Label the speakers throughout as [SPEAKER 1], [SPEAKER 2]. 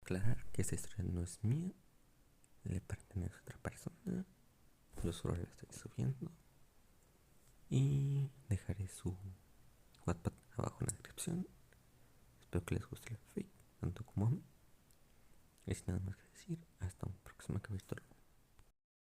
[SPEAKER 1] Aclarar que esta historia no es mía, le pertenece a otra persona. Yo solo la estoy subiendo. Y dejaré su Wattpad abajo en la descripción. Espero que les guste la fake, tanto como a mí. Y sin nada más que decir, hasta un próximo capítulo.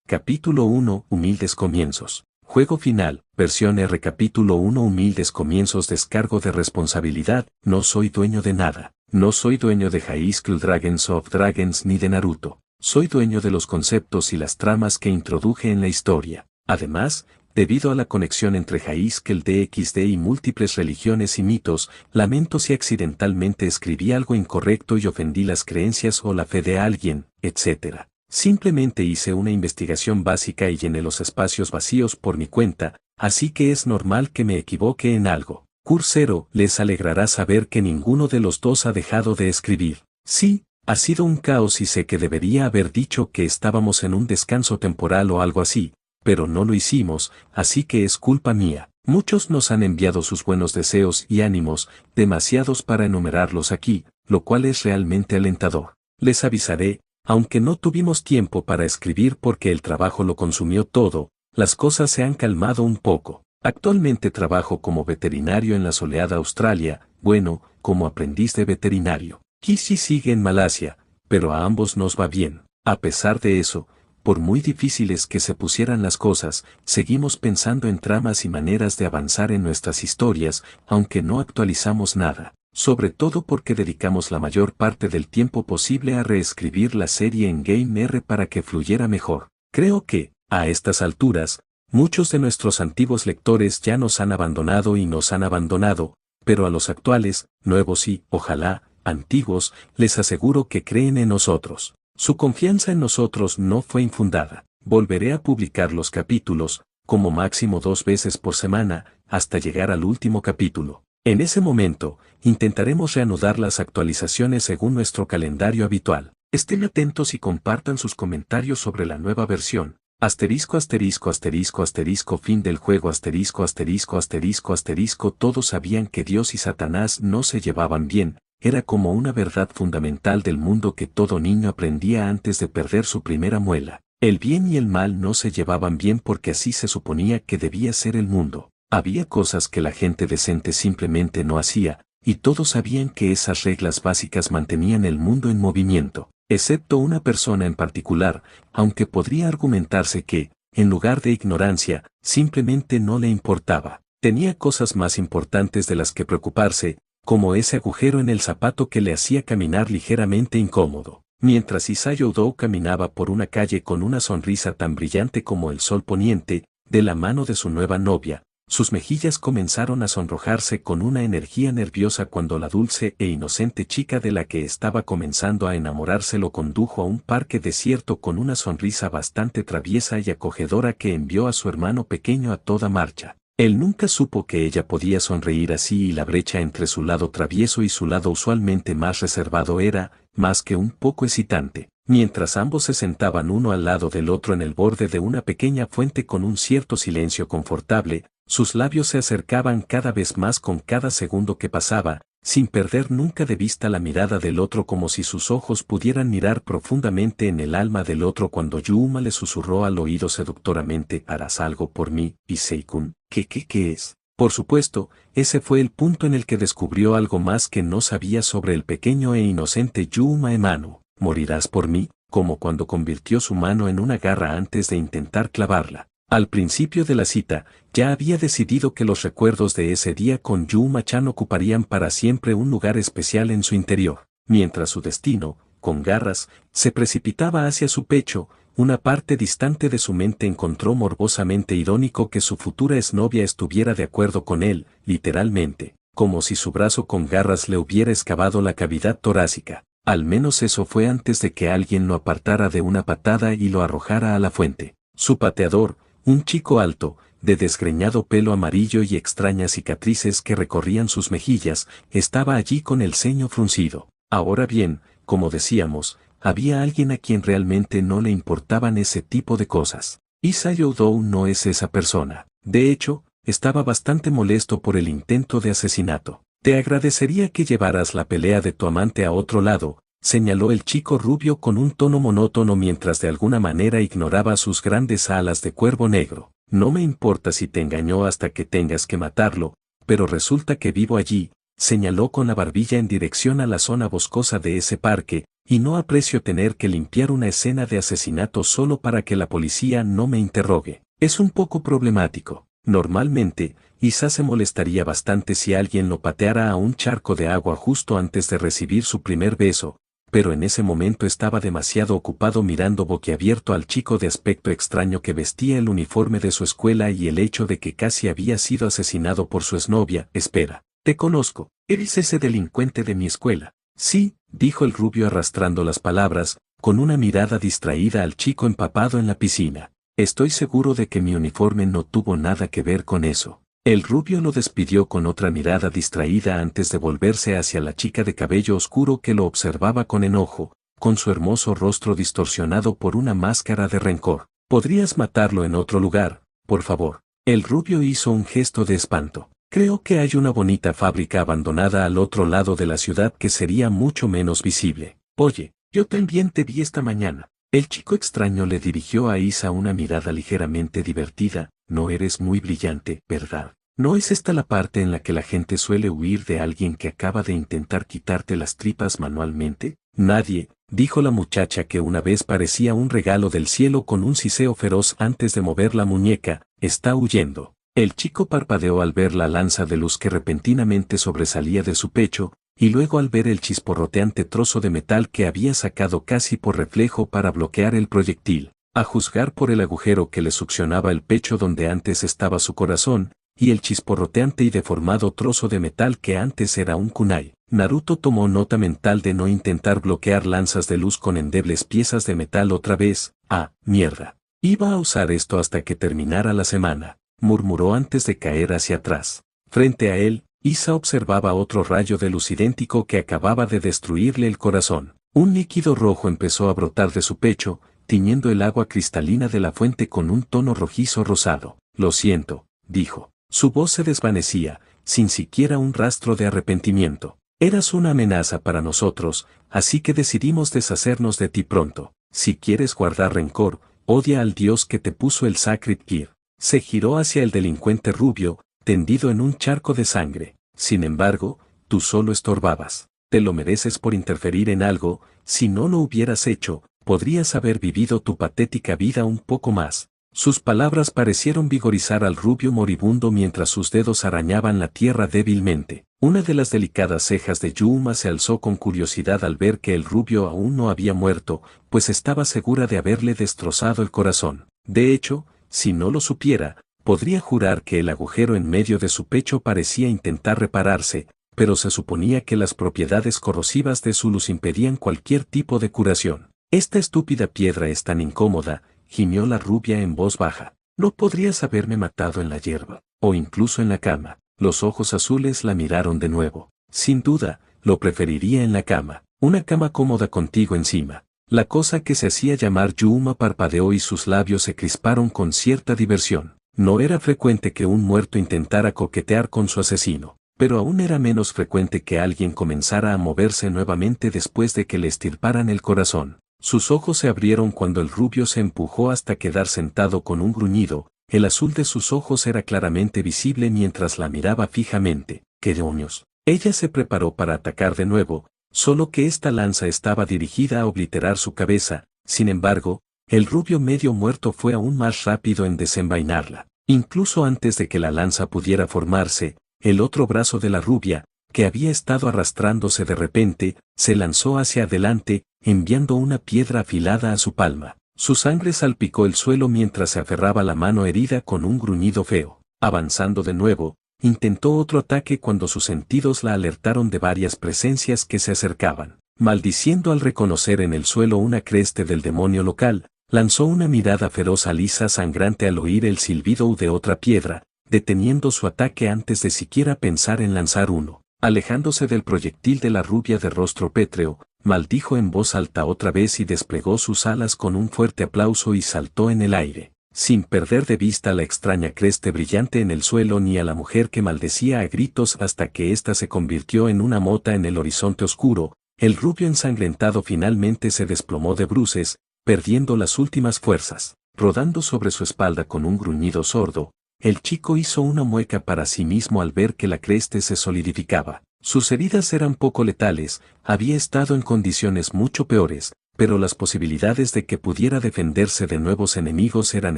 [SPEAKER 2] Capítulo 1 Humildes comienzos. Juego final, versión R. Capítulo 1 Humildes comienzos. Descargo de responsabilidad. No soy dueño de nada. No soy dueño de High School Dragons of Dragons ni de Naruto. Soy dueño de los conceptos y las tramas que introduje en la historia. Además, debido a la conexión entre High School DxD y múltiples religiones y mitos, lamento si accidentalmente escribí algo incorrecto y ofendí las creencias o la fe de alguien, etc. Simplemente hice una investigación básica y llené los espacios vacíos por mi cuenta, así que es normal que me equivoque en algo. Cursero, les alegrará saber que ninguno de los dos ha dejado de escribir. Sí, ha sido un caos y sé que debería haber dicho que estábamos en un descanso temporal o algo así, pero no lo hicimos, así que es culpa mía. Muchos nos han enviado sus buenos deseos y ánimos, demasiados para enumerarlos aquí, lo cual es realmente alentador. Les avisaré, aunque no tuvimos tiempo para escribir porque el trabajo lo consumió todo, las cosas se han calmado un poco. Actualmente trabajo como veterinario en la soleada Australia, bueno, como aprendiz de veterinario. Kishi sigue en Malasia, pero a ambos nos va bien. A pesar de eso, por muy difíciles que se pusieran las cosas, seguimos pensando en tramas y maneras de avanzar en nuestras historias, aunque no actualizamos nada. Sobre todo porque dedicamos la mayor parte del tiempo posible a reescribir la serie en Game R para que fluyera mejor. Creo que, a estas alturas, muchos de nuestros antiguos lectores ya nos han abandonado y nos han abandonado, pero a los actuales, nuevos y, ojalá, antiguos, les aseguro que creen en nosotros. Su confianza en nosotros no fue infundada. Volveré a publicar los capítulos, como máximo 2 veces por semana, hasta llegar al último capítulo. En ese momento, intentaremos reanudar las actualizaciones según nuestro calendario habitual. Estén atentos y compartan sus comentarios sobre la nueva versión. Asterisco asterisco asterisco asterisco fin del juego asterisco asterisco asterisco asterisco. Todos sabían que Dios y Satanás no se llevaban bien, era como una verdad fundamental del mundo que todo niño aprendía antes de perder su primera muela. El bien y el mal no se llevaban bien porque así se suponía que debía ser el mundo. Había cosas que la gente decente simplemente no hacía, y todos sabían que esas reglas básicas mantenían el mundo en movimiento, excepto una persona en particular, aunque podría argumentarse que, en lugar de ignorancia, simplemente no le importaba. Tenía cosas más importantes de las que preocuparse, como ese agujero en el zapato que le hacía caminar ligeramente incómodo. Mientras Isayo Do caminaba por una calle con una sonrisa tan brillante como el sol poniente, de la mano de su nueva novia, sus mejillas comenzaron a sonrojarse con una energía nerviosa cuando la dulce e inocente chica de la que estaba comenzando a enamorarse lo condujo a un parque desierto con una sonrisa bastante traviesa y acogedora que envió a su hermano pequeño a toda marcha. Él nunca supo que ella podía sonreír así y la brecha entre su lado travieso y su lado usualmente más reservado era, más que un poco excitante. Mientras ambos se sentaban uno al lado del otro en el borde de una pequeña fuente con un cierto silencio confortable, sus labios se acercaban cada vez más con cada segundo que pasaba, sin perder nunca de vista la mirada del otro como si sus ojos pudieran mirar profundamente en el alma del otro cuando Yuma le susurró al oído seductoramente: «¿Harás algo por mí, Issei-kun?» ¿Qué es? Por supuesto, ese fue el punto en el que descubrió algo más que no sabía sobre el pequeño e inocente Yuma Emanu. «¿Morirás por mí?», como cuando convirtió su mano en una garra antes de intentar clavarla. Al principio de la cita, ya había decidido que los recuerdos de ese día con Yuma-chan ocuparían para siempre un lugar especial en su interior. Mientras su destino, con garras, se precipitaba hacia su pecho, una parte distante de su mente encontró morbosamente irónico que su futura exnovia estuviera de acuerdo con él, literalmente, como si su brazo con garras le hubiera excavado la cavidad torácica. Al menos eso fue antes de que alguien lo apartara de una patada y lo arrojara a la fuente. Su pateador, un chico alto, de desgreñado pelo amarillo y extrañas cicatrices que recorrían sus mejillas, estaba allí con el ceño fruncido. Ahora bien, como decíamos, había alguien a quien realmente no le importaban ese tipo de cosas. Isayo Do no es esa persona. De hecho, estaba bastante molesto por el intento de asesinato. «Te agradecería que llevaras la pelea de tu amante a otro lado», señaló el chico rubio con un tono monótono mientras de alguna manera ignoraba sus grandes alas de cuervo negro. No me importa si te engañó hasta que tengas que matarlo, pero resulta que vivo allí, señaló con la barbilla en dirección a la zona boscosa de ese parque, y no aprecio tener que limpiar una escena de asesinato solo para que la policía no me interrogue. Es un poco problemático. Normalmente, Isa se molestaría bastante si alguien lo pateara a un charco de agua justo antes de recibir su primer beso, pero en ese momento estaba demasiado ocupado mirando boquiabierto al chico de aspecto extraño que vestía el uniforme de su escuela y el hecho de que casi había sido asesinado por su exnovia. Espera, te conozco, eres ese delincuente de mi escuela. Sí, dijo el rubio arrastrando las palabras, con una mirada distraída al chico empapado en la piscina. Estoy seguro de que mi uniforme no tuvo nada que ver con eso. El rubio lo despidió con otra mirada distraída antes de volverse hacia la chica de cabello oscuro que lo observaba con enojo, con su hermoso rostro distorsionado por una máscara de rencor. ¿Podrías matarlo en otro lugar, por favor? El rubio hizo un gesto de espanto. Creo que hay una bonita fábrica abandonada al otro lado de la ciudad que sería mucho menos visible. Oye, yo también te vi esta mañana. El chico extraño le dirigió a Isa una mirada ligeramente divertida. No eres muy brillante, ¿verdad? ¿No es esta la parte en la que la gente suele huir de alguien que acaba de intentar quitarte las tripas manualmente? Nadie, dijo la muchacha que una vez parecía un regalo del cielo con un siseo feroz antes de mover la muñeca, está huyendo. El chico parpadeó al ver la lanza de luz que repentinamente sobresalía de su pecho, y luego al ver el chisporroteante trozo de metal que había sacado casi por reflejo para bloquear el proyectil. A juzgar por el agujero que le succionaba el pecho donde antes estaba su corazón, y el chisporroteante y deformado trozo de metal que antes era un kunai, Naruto tomó nota mental de no intentar bloquear lanzas de luz con endebles piezas de metal otra vez. Ah, mierda. Iba a usar esto hasta que terminara la semana, murmuró antes de caer hacia atrás. Frente a él, Isa observaba otro rayo de luz idéntico que acababa de destruirle el corazón. Un líquido rojo empezó a brotar de su pecho, tiñendo el agua cristalina de la fuente con un tono rojizo rosado. Lo siento, dijo. Su voz se desvanecía, sin siquiera un rastro de arrepentimiento. Eras una amenaza para nosotros, así que decidimos deshacernos de ti pronto. Si quieres guardar rencor, odia al dios que te puso el Sacred Gear. Se giró hacia el delincuente rubio, tendido en un charco de sangre. Sin embargo, tú solo estorbabas. Te lo mereces por interferir en algo. Si no lo hubieras hecho, podrías haber vivido tu patética vida un poco más. Sus palabras parecieron vigorizar al rubio moribundo mientras sus dedos arañaban la tierra débilmente. Una de las delicadas cejas de Yuma se alzó con curiosidad al ver que el rubio aún no había muerto, pues estaba segura de haberle destrozado el corazón. De hecho, si no lo supiera, podría jurar que el agujero en medio de su pecho parecía intentar repararse, pero se suponía que las propiedades corrosivas de su luz impedían cualquier tipo de curación. Esta estúpida piedra es tan incómoda, gimió la rubia en voz baja. No podrías haberme matado en la hierba, o incluso en la cama. Los ojos azules la miraron de nuevo. Sin duda, lo preferiría en la cama. Una cama cómoda contigo encima. La cosa que se hacía llamar Yuma parpadeó y sus labios se crisparon con cierta diversión. No era frecuente que un muerto intentara coquetear con su asesino, pero aún era menos frecuente que alguien comenzara a moverse nuevamente después de que le estirparan el corazón. Sus ojos se abrieron cuando el rubio se empujó hasta quedar sentado con un gruñido. El azul de sus ojos era claramente visible mientras la miraba fijamente. ¡Qué demonios! Ella se preparó para atacar de nuevo, solo que esta lanza estaba dirigida a obliterar su cabeza. Sin embargo, el rubio medio muerto fue aún más rápido en desenvainarla. Incluso antes de que la lanza pudiera formarse, el otro brazo de la rubia, que había estado arrastrándose de repente, se lanzó hacia adelante, enviando una piedra afilada a su palma. Su sangre salpicó el suelo mientras se aferraba la mano herida con un gruñido feo. Avanzando de nuevo, intentó otro ataque cuando sus sentidos la alertaron de varias presencias que se acercaban. Maldiciendo al reconocer en el suelo una creste del demonio local, lanzó una mirada feroz a Lisa sangrante al oír el silbido de otra piedra, deteniendo su ataque antes de siquiera pensar en lanzar uno. Alejándose del proyectil de la rubia de rostro pétreo, maldijo en voz alta otra vez y desplegó sus alas con un fuerte aplauso y saltó en el aire, sin perder de vista la extraña creste brillante en el suelo ni a la mujer que maldecía a gritos hasta que ésta se convirtió en una mota en el horizonte oscuro. el rubio ensangrentado finalmente se desplomó de bruces, perdiendo las últimas fuerzas. Rodando sobre su espalda con un gruñido sordo, el chico hizo una mueca para sí mismo al ver que la creste se solidificaba. Sus heridas eran poco letales, había estado en condiciones mucho peores, pero las posibilidades de que pudiera defenderse de nuevos enemigos eran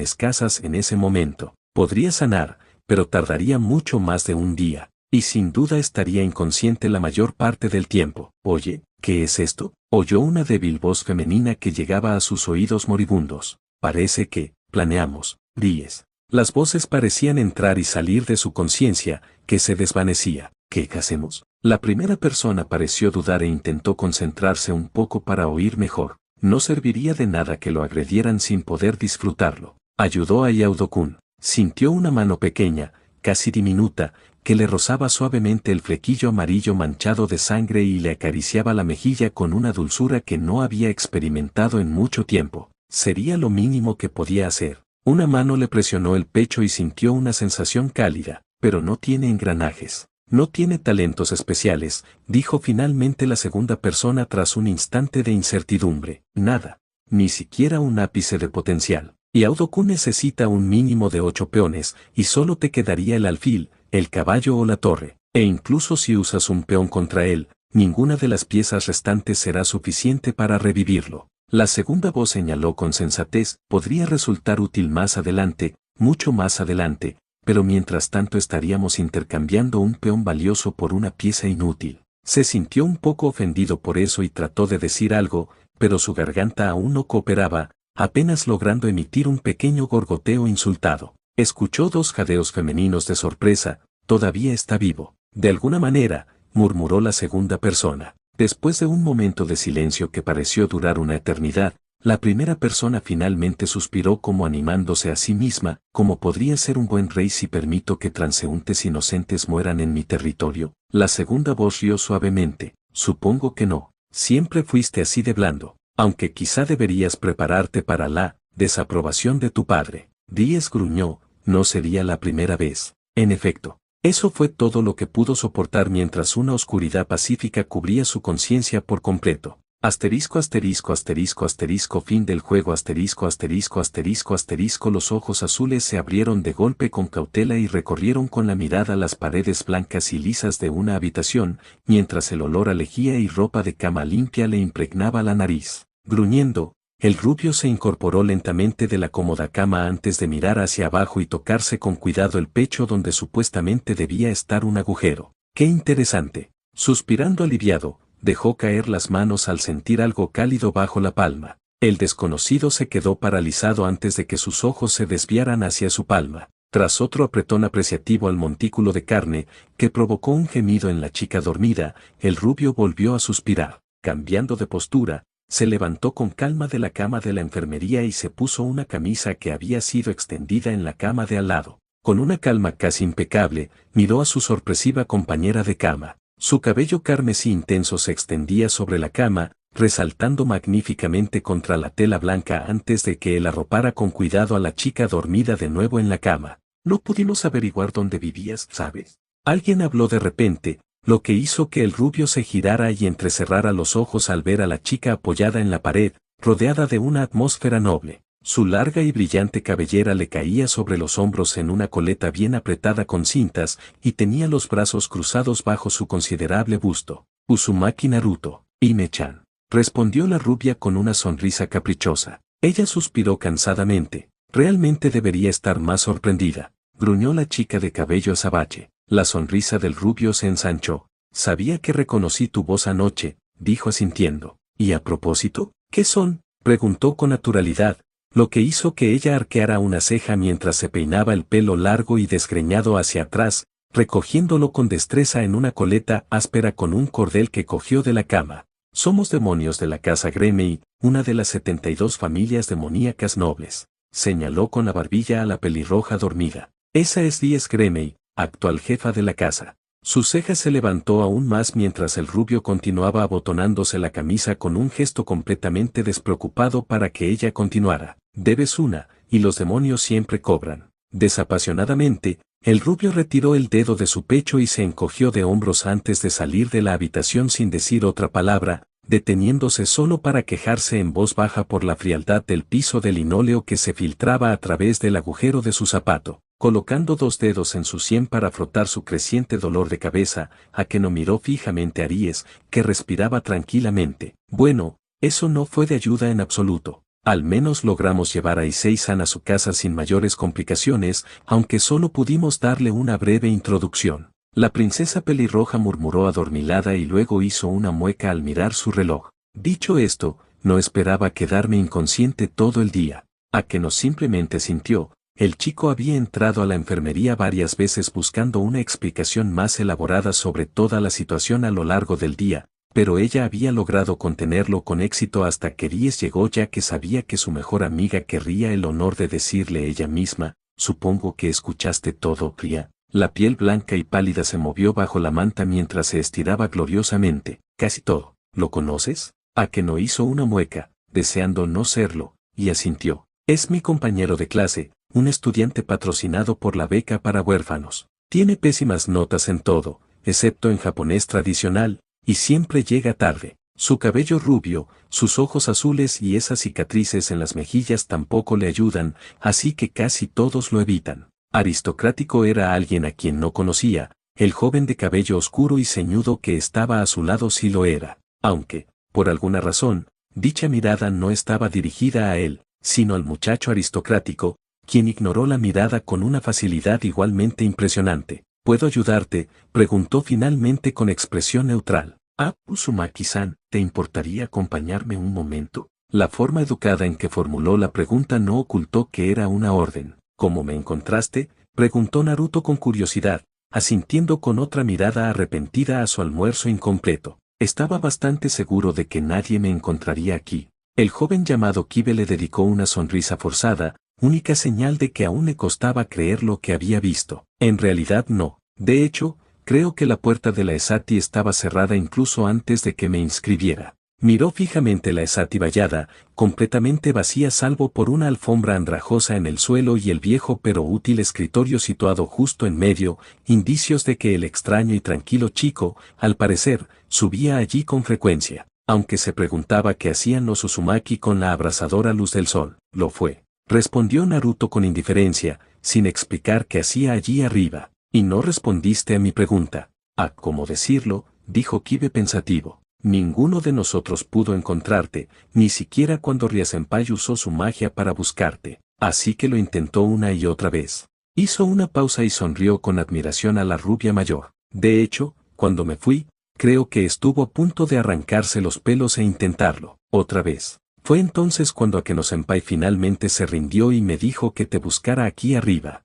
[SPEAKER 2] escasas en ese momento. Podría sanar, pero tardaría mucho más de un día, y sin duda estaría inconsciente la mayor parte del tiempo. «Oye, ¿qué es esto?», oyó una débil voz femenina que llegaba a sus oídos moribundos. «Parece que, planeamos, Ries». Las voces parecían entrar y salir de su conciencia, que se desvanecía. «¿Qué hacemos?». La primera persona pareció dudar e intentó concentrarse un poco para oír mejor. No serviría de nada que lo agredieran sin poder disfrutarlo. Ayudó a Yaudokun. Sintió una mano pequeña, casi diminuta, que le rozaba suavemente el flequillo amarillo manchado de sangre y le acariciaba la mejilla con una dulzura que no había experimentado en mucho tiempo. Sería lo mínimo que podía hacer. Una mano le presionó el pecho y sintió una sensación cálida, pero no tiene engranajes. «No tiene talentos especiales», dijo finalmente la segunda persona tras un instante de incertidumbre. «Nada. Ni siquiera un ápice de potencial. Yaudokun necesita un mínimo de 8 peones, y solo te quedaría el alfil, el caballo o la torre. E incluso si usas un peón contra él, ninguna de las piezas restantes será suficiente para revivirlo». La segunda voz señaló con sensatez: «Podría resultar útil más adelante, mucho más adelante, pero mientras tanto estaríamos intercambiando un peón valioso por una pieza inútil». Se sintió un poco ofendido por eso y trató de decir algo, pero su garganta aún no cooperaba, apenas logrando emitir un pequeño gorgoteo insultado. Escuchó 2 jadeos femeninos de sorpresa. «Todavía está vivo». «De alguna manera», murmuró la segunda persona. Después de un momento de silencio que pareció durar una eternidad, la primera persona finalmente suspiró como animándose a sí misma: «¿Cómo podría ser un buen rey si permito que transeúntes inocentes mueran en mi territorio?». La segunda voz rió suavemente: «Supongo que no. Siempre fuiste así de blando. Aunque quizá deberías prepararte para la desaprobación de tu padre». Ries gruñó: «No sería la primera vez». En efecto, eso fue todo lo que pudo soportar mientras una oscuridad pacífica cubría su conciencia por completo. Asterisco asterisco asterisco asterisco fin del juego asterisco asterisco asterisco asterisco. Los ojos azules se abrieron de golpe con cautela y recorrieron con la mirada las paredes blancas y lisas de una habitación, mientras el olor a lejía y ropa de cama limpia le impregnaba la nariz. Gruñendo, el rubio se incorporó lentamente de la cómoda cama antes de mirar hacia abajo y tocarse con cuidado el pecho donde supuestamente debía estar un agujero. «Qué interesante». Suspirando aliviado, dejó caer las manos al sentir algo cálido bajo la palma. El desconocido se quedó paralizado antes de que sus ojos se desviaran hacia su palma. Tras otro apretón apreciativo al montículo de carne, que provocó un gemido en la chica dormida, el rubio volvió a suspirar. Cambiando de postura, se levantó con calma de la cama de la enfermería y se puso una camisa que había sido extendida en la cama de al lado. Con una calma casi impecable, miró a su sorpresiva compañera de cama. Su cabello carmesí intenso se extendía sobre la cama, resaltando magníficamente contra la tela blanca antes de que él arropara con cuidado a la chica dormida de nuevo en la cama. «No pudimos averiguar dónde vivías, ¿sabes?». Alguien habló de repente, lo que hizo que el rubio se girara y entrecerrara los ojos al ver a la chica apoyada en la pared, rodeada de una atmósfera noble. Su larga y brillante cabellera le caía sobre los hombros en una coleta bien apretada con cintas, y tenía los brazos cruzados bajo su considerable busto. «Uzumaki Naruto, Ime-chan», respondió la rubia con una sonrisa caprichosa. Ella suspiró cansadamente. «Realmente debería estar más sorprendida», gruñó la chica de cabello azabache. La sonrisa del rubio se ensanchó. «Sabía que reconocí tu voz anoche», dijo asintiendo. «¿Y a propósito, qué son?», preguntó con naturalidad, lo que hizo que ella arqueara una ceja mientras se peinaba el pelo largo y desgreñado hacia atrás, recogiéndolo con destreza en una coleta áspera con un cordel que cogió de la cama. «Somos demonios de la casa Gremei, una de las 72 familias demoníacas nobles», señaló con la barbilla a la pelirroja dormida. «Esa es Ries Gremei, actual jefa de la casa». Su ceja se levantó aún más mientras el rubio continuaba abotonándose la camisa con un gesto completamente despreocupado para que ella continuara. «Debes una, y los demonios siempre cobran». Desapasionadamente, el rubio retiró el dedo de su pecho y se encogió de hombros antes de salir de la habitación sin decir otra palabra, deteniéndose solo para quejarse en voz baja por la frialdad del piso de linóleo que se filtraba a través del agujero de su zapato, colocando 2 dedos en su sien para frotar su creciente dolor de cabeza. Akeno miró fijamente a Aries, que respiraba tranquilamente. Bueno, eso no fue de ayuda en absoluto. Al menos logramos llevar a Issei-san a su casa sin mayores complicaciones, aunque solo pudimos darle una breve introducción. La princesa pelirroja murmuró adormilada y luego hizo una mueca al mirar su reloj. Dicho esto, no esperaba quedarme inconsciente todo el día. Akeno simplemente sintió. El chico había entrado a la enfermería varias veces buscando una explicación más elaborada sobre toda la situación a lo largo del día, pero ella había logrado contenerlo con éxito hasta que Ries llegó, ya que sabía que su mejor amiga querría el honor de decirle ella misma: supongo que escuchaste todo, Ria. La piel blanca y pálida se movió bajo la manta mientras se estiraba gloriosamente. Casi todo. ¿Lo conoces? Akeno hizo una mueca, deseando no serlo, y asintió. Es mi compañero de clase, un estudiante patrocinado por la beca para huérfanos. Tiene pésimas notas en todo, excepto en japonés tradicional, y siempre llega tarde. Su cabello rubio, sus ojos azules y esas cicatrices en las mejillas tampoco le ayudan, así que casi todos lo evitan. Aristocrático era alguien a quien no conocía, el joven de cabello oscuro y ceñudo que estaba a su lado sí lo era, aunque, por alguna razón, dicha mirada no estaba dirigida a él, sino al muchacho aristocrático, quien ignoró la mirada con una facilidad igualmente impresionante. ¿Puedo ayudarte?, preguntó finalmente con expresión neutral. Uzumaki-san, ¿te importaría acompañarme un momento? La forma educada en que formuló la pregunta no ocultó que era una orden. ¿Cómo me encontraste?, preguntó Naruto con curiosidad, asintiendo con otra mirada arrepentida a su almuerzo incompleto. Estaba bastante seguro de que nadie me encontraría aquí. El joven llamado Kibe le dedicó una sonrisa forzada, única señal de que aún le costaba creer lo que había visto. En realidad no. De hecho, creo que la puerta de la Esati estaba cerrada incluso antes de que me inscribiera. Miró fijamente la Esati vallada, completamente vacía salvo por una alfombra andrajosa en el suelo y el viejo pero útil escritorio situado justo en medio, indicios de que el extraño y tranquilo chico, al parecer, subía allí con frecuencia. Aunque se preguntaba qué hacían los Uzumaki con la abrasadora luz del sol. Lo fue, respondió Naruto con indiferencia, sin explicar qué hacía allí arriba. Y no respondiste a mi pregunta. ¿Cómo decirlo?, dijo Kibe pensativo. Ninguno de nosotros pudo encontrarte, ni siquiera cuando Ria-senpai usó su magia para buscarte. Así que lo intentó una y otra vez. Hizo una pausa y sonrió con admiración a la rubia mayor. De hecho, cuando me fui, creo que estuvo a punto de arrancarse los pelos e intentarlo, otra vez. Fue entonces cuando Akeno-senpai finalmente se rindió y me dijo que te buscara aquí arriba.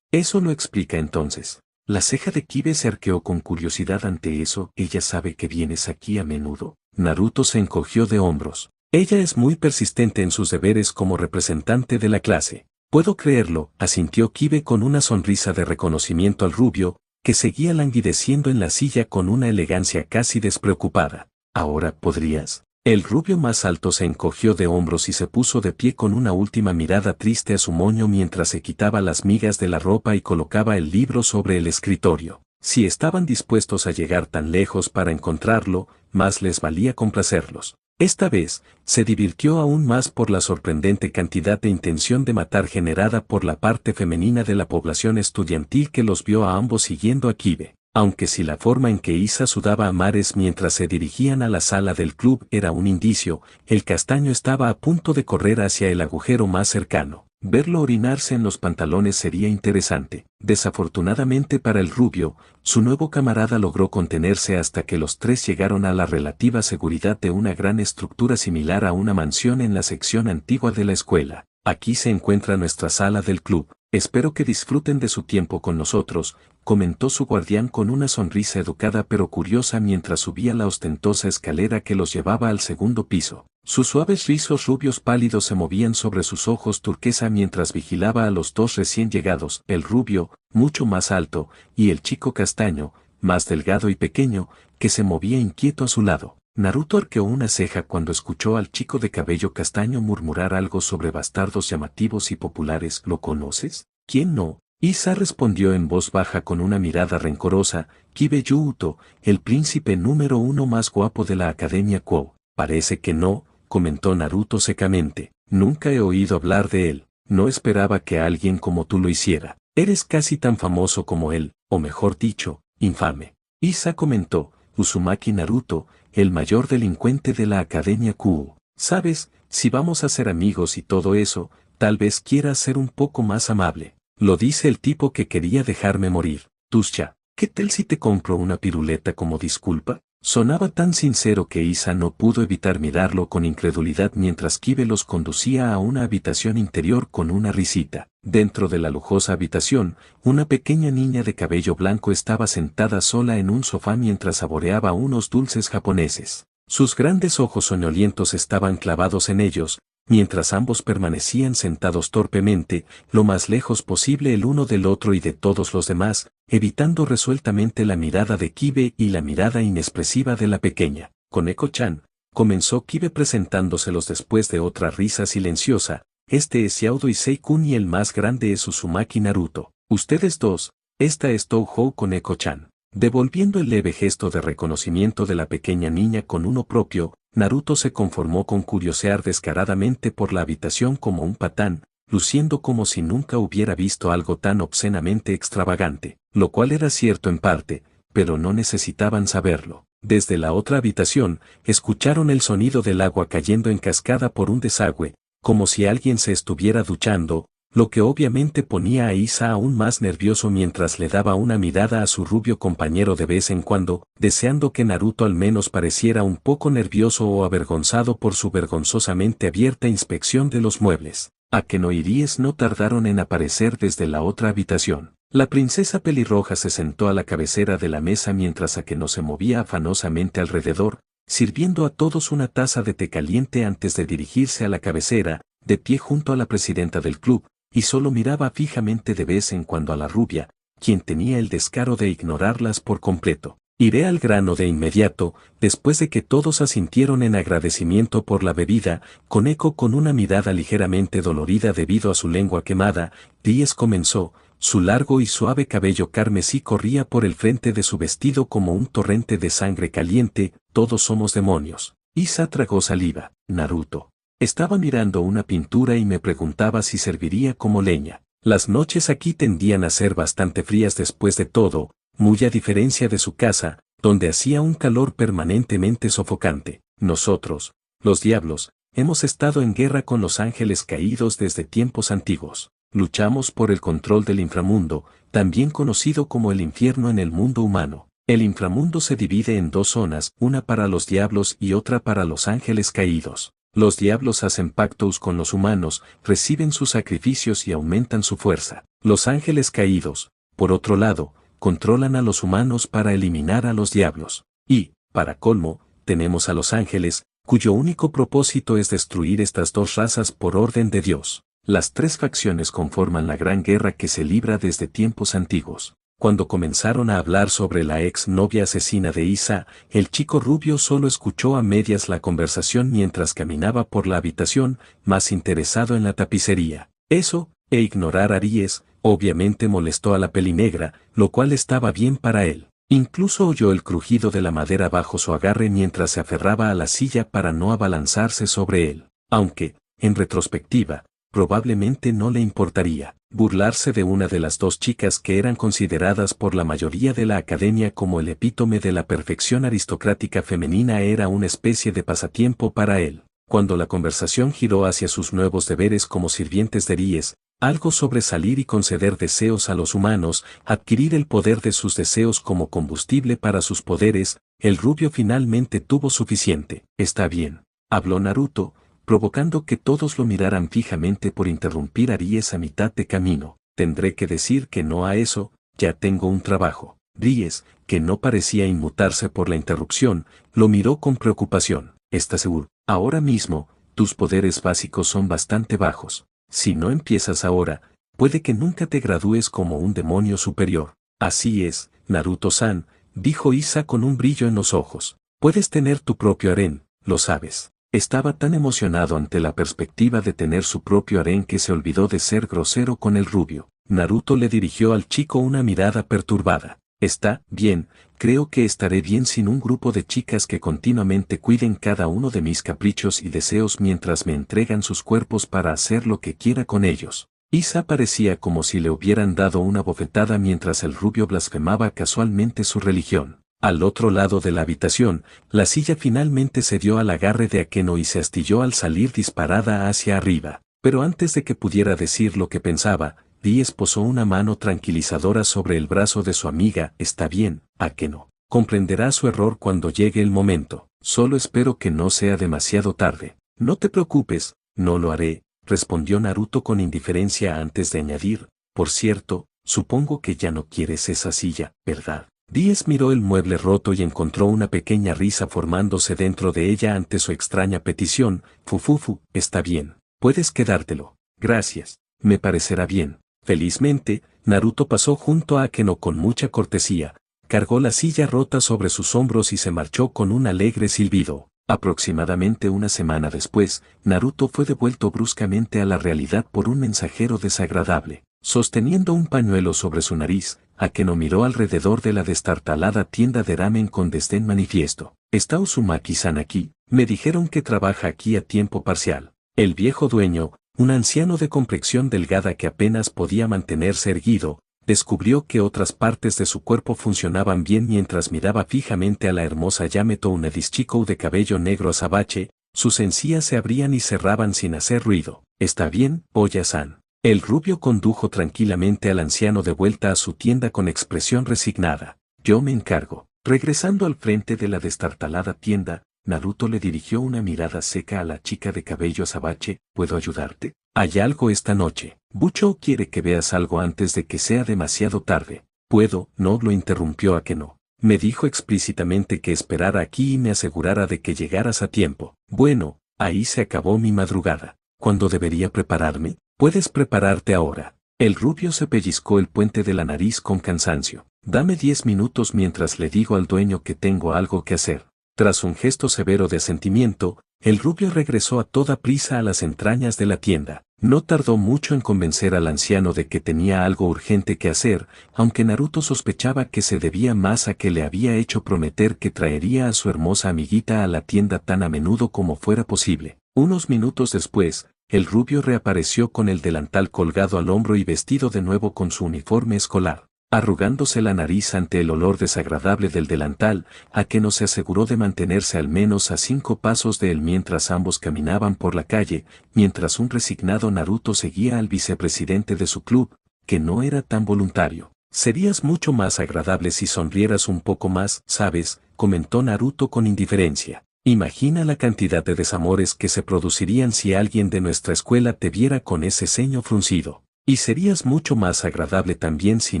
[SPEAKER 2] Eso lo explica entonces. La ceja de Kibe se arqueó con curiosidad ante eso. ¿Ella sabe que vienes aquí a menudo? Naruto se encogió de hombros. Ella es muy persistente en sus deberes como representante de la clase. Puedo creerlo, asintió Kibe con una sonrisa de reconocimiento al rubio, que seguía languideciendo en la silla con una elegancia casi despreocupada. ¿Ahora podrías? El rubio más alto se encogió de hombros y se puso de pie con una última mirada triste a su moño mientras se quitaba las migas de la ropa y colocaba el libro sobre el escritorio. Si estaban dispuestos a llegar tan lejos para encontrarlo, más les valía complacerlos. Esta vez, se divirtió aún más por la sorprendente cantidad de intención de matar generada por la parte femenina de la población estudiantil que los vio a ambos siguiendo a Kibe. Aunque si la forma en que Isa sudaba a mares mientras se dirigían a la sala del club era un indicio, el castaño estaba a punto de correr hacia el agujero más cercano. Verlo orinarse en los pantalones sería interesante. Desafortunadamente para el rubio, su nuevo camarada logró contenerse hasta que los tres llegaron a la relativa seguridad de una gran estructura similar a una mansión en la sección antigua de la escuela. Aquí se encuentra nuestra sala del club. Espero que disfruten de su tiempo con nosotros, comentó su guardián con una sonrisa educada pero curiosa mientras subía la ostentosa escalera que los llevaba al segundo piso. Sus suaves rizos rubios pálidos se movían sobre sus ojos turquesa mientras vigilaba a los dos recién llegados, el rubio, mucho más alto, y el chico castaño, más delgado y pequeño, que se movía inquieto a su lado. Naruto arqueó una ceja cuando escuchó al chico de cabello castaño murmurar algo sobre bastardos llamativos y populares. ¿Lo conoces? ¿Quién no? Isa respondió en voz baja con una mirada rencorosa. Kibe Yuuto, el príncipe número 1 más guapo de la Academia Quo. Parece que no, comentó Naruto secamente. Nunca he oído hablar de él. No esperaba que alguien como tú lo hiciera. Eres casi tan famoso como él, o mejor dicho, infame. Issa comentó, Uzumaki Naruto, el mayor delincuente de la Academia Q. Sabes, si vamos a ser amigos y todo eso, tal vez quieras ser un poco más amable. Lo dice el tipo que quería dejarme morir. Tusha, ¿qué tal si te compro una piruleta como disculpa? Sonaba tan sincero que Issa no pudo evitar mirarlo con incredulidad mientras Kibe los conducía a una habitación interior con una risita. Dentro de la lujosa habitación, una pequeña niña de cabello blanco estaba sentada sola en un sofá mientras saboreaba unos dulces japoneses. Sus grandes ojos soñolientos estaban clavados en ellos, mientras ambos permanecían sentados torpemente, lo más lejos posible el uno del otro y de todos los demás, evitando resueltamente la mirada de Kibe y la mirada inexpresiva de la pequeña. Koneko-chan, comenzó Kibe presentándoselos después de otra risa silenciosa. Este es Xiao Doisei-kun y el más grande es Uzumaki Naruto. Ustedes dos, esta es Touhou Koneko-chan. Devolviendo el leve gesto de reconocimiento de la pequeña niña con uno propio, Naruto se conformó con curiosear descaradamente por la habitación como un patán, luciendo como si nunca hubiera visto algo tan obscenamente extravagante, lo cual era cierto en parte, pero no necesitaban saberlo. Desde la otra habitación, escucharon el sonido del agua cayendo en cascada por un desagüe, como si alguien se estuviera duchando, lo que obviamente ponía a Issa aún más nervioso mientras le daba una mirada a su rubio compañero de vez en cuando, deseando que Naruto al menos pareciera un poco nervioso o avergonzado por su vergonzosamente abierta inspección de los muebles. Akeno y Ries no tardaron en aparecer desde la otra habitación. La princesa pelirroja se sentó a la cabecera de la mesa mientras Akeno se movía afanosamente alrededor, sirviendo a todos una taza de té caliente antes de dirigirse a la cabecera, de pie junto a la presidenta del club, y solo miraba fijamente de vez en cuando a la rubia, quien tenía el descaro de ignorarlas por completo. Iré al grano de inmediato, después de que todos asintieron en agradecimiento por la bebida, Koneko con una mirada ligeramente dolorida debido a su lengua quemada, Ries comenzó, su largo y suave cabello carmesí corría por el frente de su vestido como un torrente de sangre caliente, todos somos demonios. Issa tragó saliva. Naruto. Estaba mirando una pintura y me preguntaba si serviría como leña. Las noches aquí tendían a ser bastante frías después de todo, muy a diferencia de su casa, donde hacía un calor permanentemente sofocante. Nosotros, los diablos, hemos estado en guerra con los ángeles caídos desde tiempos antiguos. Luchamos por el control del inframundo, también conocido como el infierno en el mundo humano. El inframundo se divide en dos zonas, una para los diablos y otra para los ángeles caídos. Los diablos hacen pactos con los humanos, reciben sus sacrificios y aumentan su fuerza. Los ángeles caídos, por otro lado, controlan a los humanos para eliminar a los diablos. Y, para colmo, tenemos a los ángeles, cuyo único propósito es destruir estas dos razas por orden de Dios. Las tres facciones conforman la gran guerra que se libra desde tiempos antiguos. Cuando comenzaron a hablar sobre la ex novia asesina de Issa, el chico rubio solo escuchó a medias la conversación mientras caminaba por la habitación, más interesado en la tapicería. Eso, e ignorar a Ries, obviamente molestó a la pelinegra, lo cual estaba bien para él. Incluso oyó el crujido de la madera bajo su agarre mientras se aferraba a la silla para no abalanzarse sobre él. Aunque, en retrospectiva, probablemente no le importaría. Burlarse de una de las dos chicas que eran consideradas por la mayoría de la academia como el epítome de la perfección aristocrática femenina era una especie de pasatiempo para él. Cuando la conversación giró hacia sus nuevos deberes como sirvientes de Ries, algo sobre salir y conceder deseos a los humanos, adquirir el poder de sus deseos como combustible para sus poderes, el rubio finalmente tuvo suficiente. Está bien, habló Naruto, provocando que todos lo miraran fijamente por interrumpir a Ries a mitad de camino. Tendré que decir que no a eso, ya tengo un trabajo. Ries, que no parecía inmutarse por la interrupción, lo miró con preocupación. ¿Estás seguro? Ahora mismo, tus poderes básicos son bastante bajos. Si no empiezas ahora, puede que nunca te gradúes como un demonio superior. Así es, Naruto-san, dijo Issa con un brillo en los ojos. Puedes tener tu propio harén, lo sabes. Estaba tan emocionado ante la perspectiva de tener su propio harén que se olvidó de ser grosero con el rubio. Naruto le dirigió al chico una mirada perturbada. Está bien, creo que estaré bien sin un grupo de chicas que continuamente cuiden cada uno de mis caprichos y deseos mientras me entregan sus cuerpos para hacer lo que quiera con ellos. Isa parecía como si le hubieran dado una bofetada mientras el rubio blasfemaba casualmente su religión. Al otro lado de la habitación, la silla finalmente cedió al agarre de Akeno y se astilló al salir disparada hacia arriba. Pero antes de que pudiera decir lo que pensaba, Diez posó una mano tranquilizadora sobre el brazo de su amiga. Está bien, Akeno. Comprenderá su error cuando llegue el momento. Solo espero que no sea demasiado tarde. No te preocupes, no lo haré, respondió Naruto con indiferencia antes de añadir, por cierto, supongo que ya no quieres esa silla, ¿verdad? 10 miró el mueble roto y encontró una pequeña risa formándose dentro de ella ante su extraña petición. Fufufu, está bien, puedes quedártelo. Gracias, me parecerá bien. Felizmente, Naruto pasó junto a Akeno con mucha cortesía, cargó la silla rota sobre sus hombros y se marchó con un alegre silbido. Aproximadamente una semana después, Naruto fue devuelto bruscamente a la realidad por un mensajero desagradable. Sosteniendo un pañuelo sobre su nariz, Akeno miró alrededor de la destartalada tienda de ramen con desdén manifiesto. ¿Está Uzumaki-san aquí? Me dijeron que trabaja aquí a tiempo parcial. El viejo dueño, un anciano de complexión delgada que apenas podía mantenerse erguido, descubrió que otras partes de su cuerpo funcionaban bien mientras miraba fijamente a la hermosa Yameto Unedichikou de cabello negro azabache, sus encías se abrían y cerraban sin hacer ruido. ¿Está bien, Oya-san? El rubio condujo tranquilamente al anciano de vuelta a su tienda con expresión resignada. Yo me encargo. Regresando al frente de la destartalada tienda, Naruto le dirigió una mirada seca a la chica de cabello azabache. ¿Puedo ayudarte? Hay algo esta noche. Bucho quiere que veas algo antes de que sea demasiado tarde. ¿Puedo? No, lo interrumpió Akeno. Me dijo explícitamente que esperara aquí y me asegurara de que llegaras a tiempo. Bueno, ahí se acabó mi madrugada. ¿Cuándo debería prepararme? Puedes prepararte ahora. El rubio se pellizcó el puente de la nariz con cansancio. Dame 10 minutos mientras le digo al dueño que tengo algo que hacer. Tras un gesto severo de asentimiento, el rubio regresó a toda prisa a las entrañas de la tienda. No tardó mucho en convencer al anciano de que tenía algo urgente que hacer, aunque Naruto sospechaba que se debía más a que le había hecho prometer que traería a su hermosa amiguita a la tienda tan a menudo como fuera posible. Unos minutos después, el rubio reapareció con el delantal colgado al hombro y vestido de nuevo con su uniforme escolar. Arrugándose la nariz ante el olor desagradable del delantal, Akeno se aseguró de mantenerse al menos a 5 pasos de él mientras ambos caminaban por la calle, mientras un resignado Naruto seguía al vicepresidente de su club, que no era tan voluntario. Serías mucho más agradable si sonrieras un poco más, ¿sabes?, comentó Naruto con indiferencia. Imagina la cantidad de desamores que se producirían si alguien de nuestra escuela te viera con ese ceño fruncido. Y serías mucho más agradable también si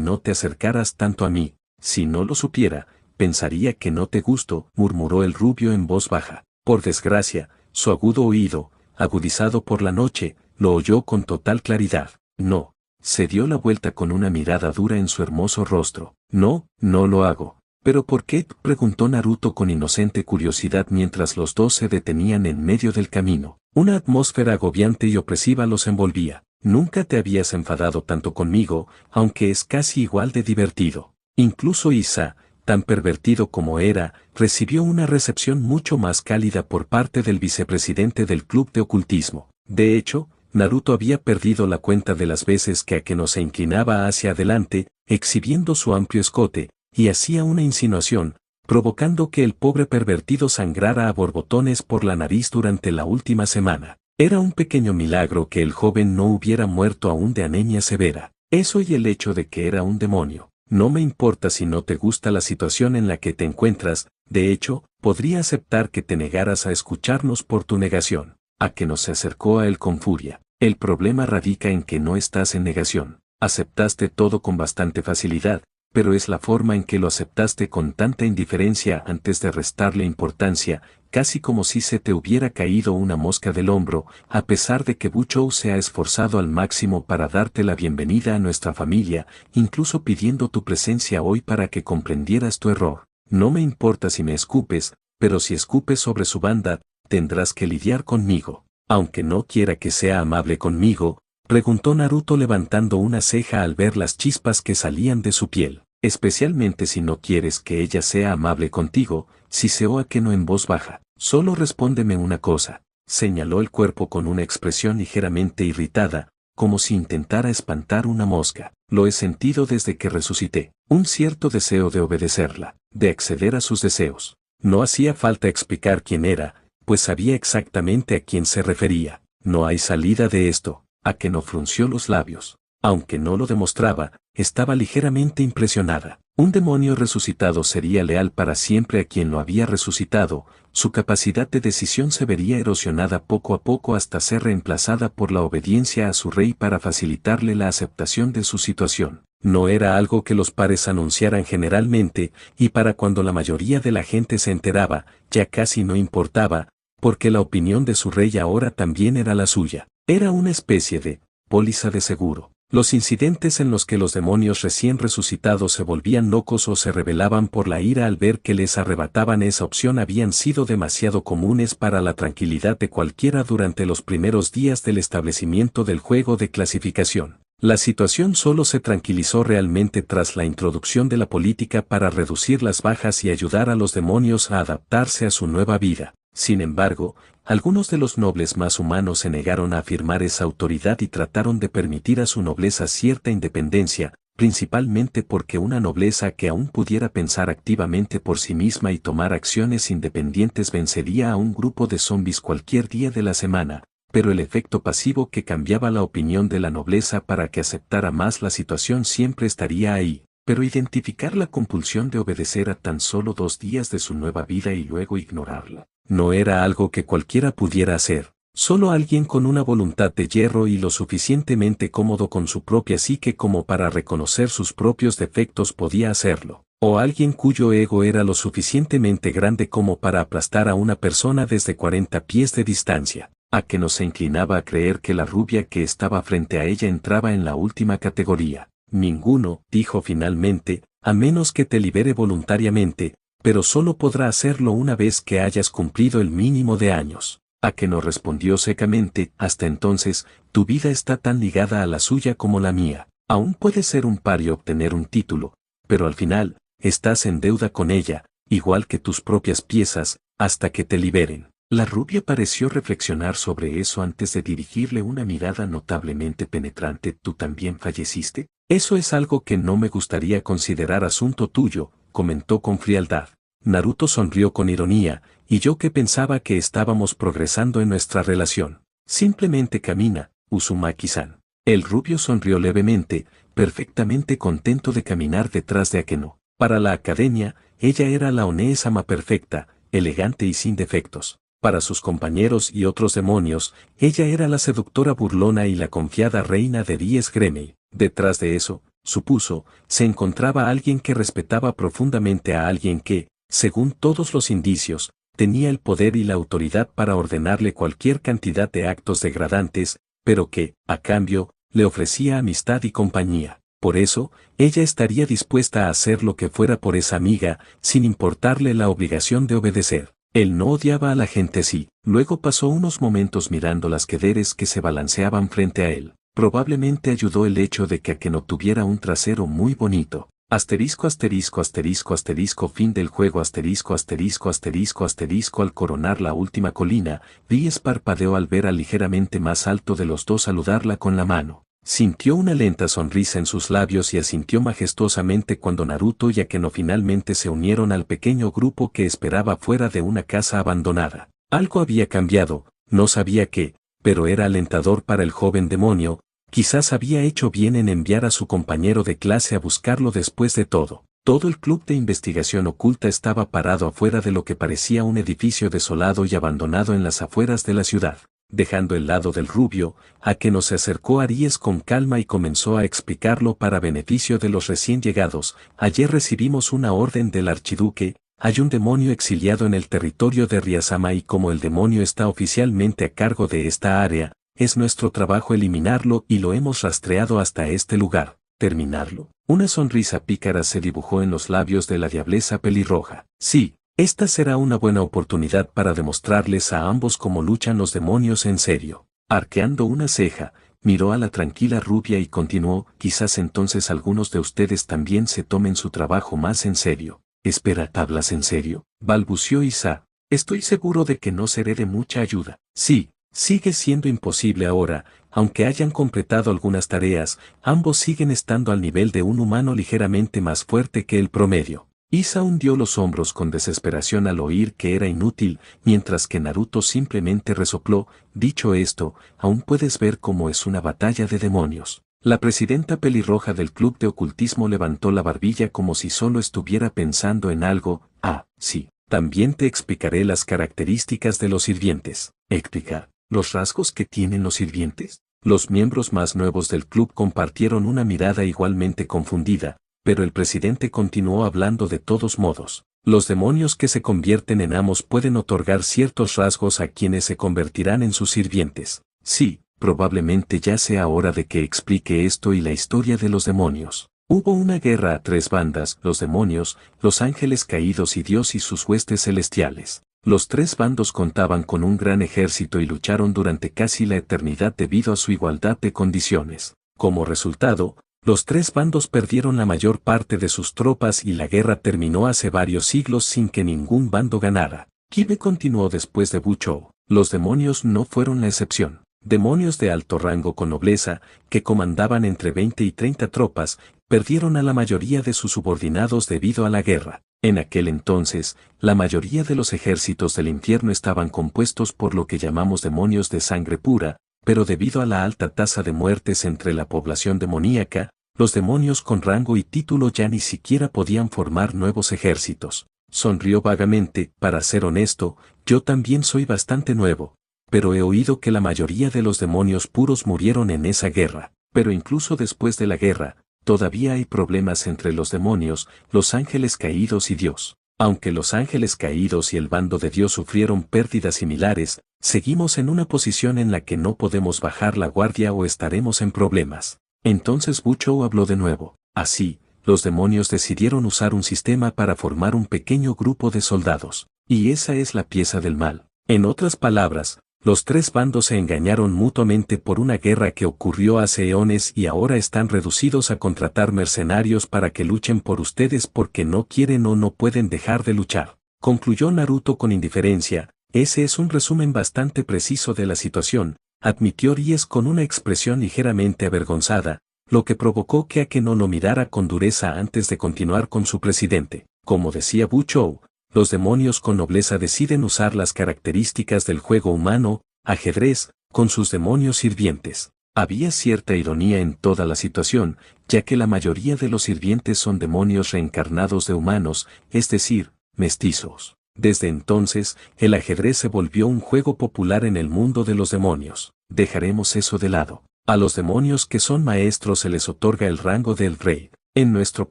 [SPEAKER 2] no te acercaras tanto a mí. Si no lo supiera, pensaría que no te gusto, murmuró el rubio en voz baja. Por desgracia, su agudo oído, agudizado por la noche, lo oyó con total claridad. No. Se dio la vuelta con una mirada dura en su hermoso rostro. No, no lo hago. ¿Pero por qué?, preguntó Naruto con inocente curiosidad mientras los dos se detenían en medio del camino. Una atmósfera agobiante y opresiva los envolvía. Nunca te habías enfadado tanto conmigo, aunque es casi igual de divertido. Incluso Isa, tan pervertido como era, recibió una recepción mucho más cálida por parte del vicepresidente del club de ocultismo. De hecho, Naruto había perdido la cuenta de las veces que Akeno se inclinaba hacia adelante, exhibiendo su amplio escote, y hacía una insinuación, provocando que el pobre pervertido sangrara a borbotones por la nariz durante la última semana. Era un pequeño milagro que el joven no hubiera muerto aún de anemia severa. Eso y el hecho de que era un demonio. No me importa si no te gusta la situación en la que te encuentras, de hecho, podría aceptar que te negaras a escucharnos por tu negación. Akeno se acercó a él con furia. El problema radica en que no estás en negación. Aceptaste todo con bastante facilidad, pero es la forma en que lo aceptaste con tanta indiferencia antes de restarle importancia, casi como si se te hubiera caído una mosca del hombro, a pesar de que Buchou se ha esforzado al máximo para darte la bienvenida a nuestra familia, incluso pidiendo tu presencia hoy para que comprendieras tu error. No me importa si me escupes, pero si escupes sobre su banda, tendrás que lidiar conmigo. Aunque no quiera que sea amable conmigo, preguntó Naruto levantando una ceja al ver las chispas que salían de su piel. especialmente si no quieres que ella sea amable contigo, siseó Akeno en voz baja. Solo respóndeme una cosa, señaló el cuerpo con una expresión ligeramente irritada, como si intentara espantar una mosca. Lo he sentido desde que resucité, un cierto deseo de obedecerla, de acceder a sus deseos. No hacía falta explicar quién era, pues sabía exactamente a quién se refería. No hay salida de esto. Akeno frunció los labios. Aunque no lo demostraba, estaba ligeramente impresionada. Un demonio resucitado sería leal para siempre a quien lo había resucitado, su capacidad de decisión se vería erosionada poco a poco hasta ser reemplazada por la obediencia a su rey para facilitarle la aceptación de su situación. No era algo que los pares anunciaran generalmente, y para cuando la mayoría de la gente se enteraba, ya casi no importaba, porque la opinión de su rey ahora también era la suya. Era una especie de póliza de seguro. Los incidentes en los que los demonios recién resucitados se volvían locos o se rebelaban por la ira al ver que les arrebataban esa opción habían sido demasiado comunes para la tranquilidad de cualquiera durante los primeros días del establecimiento del juego de clasificación. La situación solo se tranquilizó realmente tras la introducción de la política para reducir las bajas y ayudar a los demonios a adaptarse a su nueva vida. Sin embargo, algunos de los nobles más humanos se negaron a afirmar esa autoridad y trataron de permitir a su nobleza cierta independencia, principalmente porque una nobleza que aún pudiera pensar activamente por sí misma y tomar acciones independientes vencería a un grupo de zombies cualquier día de la semana, pero el efecto pasivo que cambiaba la opinión de la nobleza para que aceptara más la situación siempre estaría ahí. Pero identificar la compulsión de obedecer a tan solo 2 días de su nueva vida y luego ignorarla, no era algo que cualquiera pudiera hacer. Solo alguien con una voluntad de hierro y lo suficientemente cómodo con su propia psique como para reconocer sus propios defectos podía hacerlo. O alguien cuyo ego era lo suficientemente grande como para aplastar a una persona desde 40 pies de distancia. Akeno se inclinaba a creer que la rubia que estaba frente a ella entraba en la última categoría. Ninguno, dijo finalmente, a menos que te libere voluntariamente, pero solo podrá hacerlo una vez que hayas cumplido el mínimo de años. Akeno respondió secamente, hasta entonces, tu vida está tan ligada a la suya como la mía. Aún puedes ser un par y obtener un título, pero al final, estás en deuda con ella, igual que tus propias piezas, hasta que te liberen. La rubia pareció reflexionar sobre eso antes de dirigirle una mirada notablemente penetrante. ¿Tú también falleciste? Eso es algo que no me gustaría considerar asunto tuyo, comentó con frialdad. Naruto sonrió con ironía, y yo que pensaba que estábamos progresando en nuestra relación. Simplemente camina, Uzumaki-san. El rubio sonrió levemente, perfectamente contento de caminar detrás de Akeno. Para la academia, ella era la One-sama perfecta, elegante y sin defectos. Para sus compañeros y otros demonios, ella era la seductora burlona y la confiada reina de 10 Gremei. Detrás de eso, supuso, se encontraba alguien que respetaba profundamente a alguien que, según todos los indicios, tenía el poder y la autoridad para ordenarle cualquier cantidad de actos degradantes, pero que, a cambio, le ofrecía amistad y compañía. Por eso, ella estaría dispuesta a hacer lo que fuera por esa amiga, sin importarle la obligación de obedecer. Él no odiaba a la gente sí. Luego pasó unos momentos mirando las quederes que se balanceaban frente a él. Probablemente ayudó el hecho de que Akeno tuviera un trasero muy bonito. Asterisco asterisco asterisco asterisco fin del juego asterisco asterisco asterisco asterisco al coronar la última colina, Ries parpadeó al ver al ligeramente más alto de los dos saludarla con la mano. Sintió una lenta sonrisa en sus labios y asintió majestuosamente cuando Naruto y Akeno finalmente se unieron al pequeño grupo que esperaba fuera de una casa abandonada. Algo había cambiado, no sabía qué, pero era alentador para el joven demonio. Quizás había hecho bien en enviar a su compañero de clase a buscarlo después de todo. Todo el club de investigación oculta estaba parado afuera de lo que parecía un edificio desolado y abandonado en las afueras de la ciudad. Dejando el lado del rubio, Akeno se acercó a Aries con calma y comenzó a explicarlo para beneficio de los recién llegados. Ayer recibimos una orden del archiduque. Hay un demonio exiliado en el territorio de Riasama y como el demonio está oficialmente a cargo de esta área, es nuestro trabajo eliminarlo y lo hemos rastreado hasta este lugar. ¿Terminarlo? Una sonrisa pícara se dibujó en los labios de la diableza pelirroja. Sí, esta será una buena oportunidad para demostrarles a ambos cómo luchan los demonios en serio. Arqueando una ceja, miró a la tranquila rubia y continuó, quizás entonces algunos de ustedes también se tomen su trabajo más en serio. Espera, ¿hablas en serio? Balbució Isa. Estoy seguro de que no seré de mucha ayuda. Sí, sigue siendo imposible ahora, aunque hayan completado algunas tareas, ambos siguen estando al nivel de un humano ligeramente más fuerte que el promedio. Isa hundió los hombros con desesperación al oír que era inútil, mientras que Naruto simplemente resopló, dicho esto, aún puedes ver cómo es una batalla de demonios. La presidenta pelirroja del club de ocultismo levantó la barbilla como si solo estuviera pensando en algo. Ah, sí, también te explicaré las características de los sirvientes. Explicar. ¿Los rasgos que tienen los sirvientes? Los miembros más nuevos del club compartieron una mirada igualmente confundida, pero el presidente continuó hablando de todos modos. Los demonios que se convierten en amos pueden otorgar ciertos rasgos a quienes se convertirán en sus sirvientes. Sí, probablemente ya sea hora de que explique esto y la historia de los demonios. Hubo una guerra a 3 bandas, los demonios, los ángeles caídos y Dios y sus huestes celestiales. Los 3 bandos contaban con un gran ejército y lucharon durante casi la eternidad debido a su igualdad de condiciones. Como resultado, los 3 bandos perdieron la mayor parte de sus tropas y la guerra terminó hace varios siglos sin que ningún bando ganara. Kibe continuó después de Buchou. Los demonios no fueron la excepción. Demonios de alto rango con nobleza, que comandaban entre 20 y 30 tropas, perdieron a la mayoría de sus subordinados debido a la guerra. En aquel entonces, la mayoría de los ejércitos del infierno estaban compuestos por lo que llamamos demonios de sangre pura, pero debido a la alta tasa de muertes entre la población demoníaca, los demonios con rango y título ya ni siquiera podían formar nuevos ejércitos. Sonrió vagamente, para ser honesto, yo también soy bastante nuevo, pero he oído que la mayoría de los demonios puros murieron en esa guerra. Pero incluso después de la guerra, todavía hay problemas entre los demonios, los ángeles caídos y Dios. Aunque los ángeles caídos y el bando de Dios sufrieron pérdidas similares, seguimos en una posición en la que no podemos bajar la guardia o estaremos en problemas. Entonces Buchou habló de nuevo. Así, los demonios decidieron usar un sistema para formar un pequeño grupo de soldados. Y esa es la pieza del mal. En otras palabras, los 3 bandos se engañaron mutuamente por una guerra que ocurrió hace eones y ahora están reducidos a contratar mercenarios para que luchen por ustedes porque no quieren o no pueden dejar de luchar. Concluyó Naruto con indiferencia. Ese es un resumen bastante preciso de la situación, admitió Ries con una expresión ligeramente avergonzada, lo que provocó que Akeno lo mirara con dureza antes de continuar con su presidente. Como decía Buchou, los demonios con nobleza deciden usar las características del juego humano, ajedrez, con sus demonios sirvientes. Había cierta ironía en toda la situación, ya que la mayoría de los sirvientes son demonios reencarnados de humanos, es decir, mestizos. Desde entonces, el ajedrez se volvió un juego popular en el mundo de los demonios. Dejaremos eso de lado. A los demonios que son maestros se les otorga el rango del rey. En nuestro